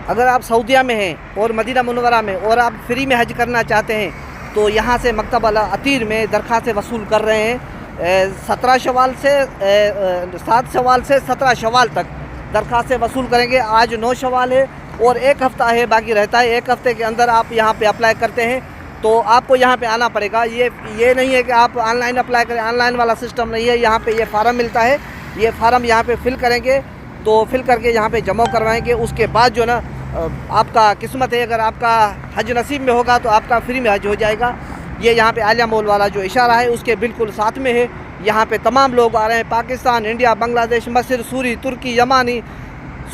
अगर आप सऊदीया में हैं और मदीना मुनव्वरा में और आप फ्री में हज करना चाहते हैं तो यहाँ से मकतब अल अतीर में दरख्वास्तें वसूल कर रहे हैं। 7 शवाल से 17 शवाल तक दरख्वास्तें वसूल करेंगे। आज 9 शवाल है और 1 हफ़्ता है बाकी रहता है। 1 हफ़्ते के अंदर आप यहाँ पे अप्लाई करते हैं तो आपको यहाँ पे आना पड़ेगा। ये नहीं है कि आप ऑनलाइन अप्लाई करें, ऑनलाइन वाला सिस्टम नहीं है। यहाँ पे ये फार्म मिलता है, ये फार्म यहाँ पे फिल करेंगे तो फिल करके यहाँ पे जमा करवाएंगे। उसके बाद जो ना आपका किस्मत है, अगर आपका हज नसीब में होगा तो आपका फ्री में हज हो जाएगा। ये यहाँ पे आलिया मॉल वाला जो इशारा है उसके बिल्कुल साथ में है। यहाँ पे तमाम लोग आ रहे हैं, पाकिस्तान, इंडिया, बांग्लादेश, मिस्र, सूरी, तुर्की, यमानी,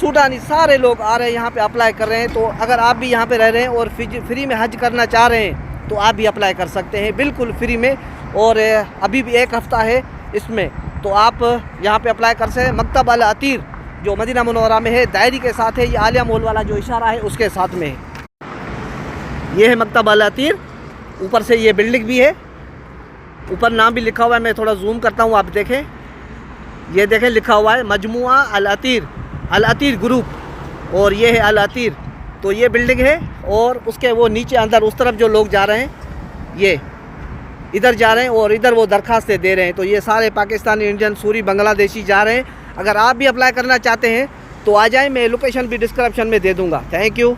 सूडानी, सारे लोग आ रहे हैं यहाँ पे अप्लाई कर रहे हैं। तो अगर आप भी यहाँ पे रह रहे हैं और फ्री में हज करना चाह रहे हैं तो आप भी अप्लाई कर सकते हैं बिल्कुल फ्री में। और अभी भी 1 हफ़्ता है इसमें, तो आप यहाँ पे अप्लाई कर सकते हैं। मकतब अल अतीर जो मदीना मुनव्वरा में है, डायरी के साथ है। ये आलिया मॉल वाला जो इशारा है उसके साथ में है। ये है मकतब अल अतीर। ऊपर से ये बिल्डिंग भी है, ऊपर नाम भी लिखा हुआ है। मैं थोड़ा जूम करता हूँ, आप देखें, ये देखें लिखा हुआ है मजमुआ अल अतीर ग्रुप, और ये है अल अतीर। तो ये बिल्डिंग है और उसके वो नीचे अंदर उस तरफ जो लोग जा रहे हैं ये इधर जा रहे हैं और इधर वो दरख्वास्तें दे रहे हैं। तो ये सारे पाकिस्तानी, इंडियन, सूरी, बांग्लादेशी जा रहे हैं। अगर आप भी अप्लाई करना चाहते हैं तो आ जाएं, मैं लोकेशन भी डिस्क्रिप्शन में दे दूँगा। Thank you.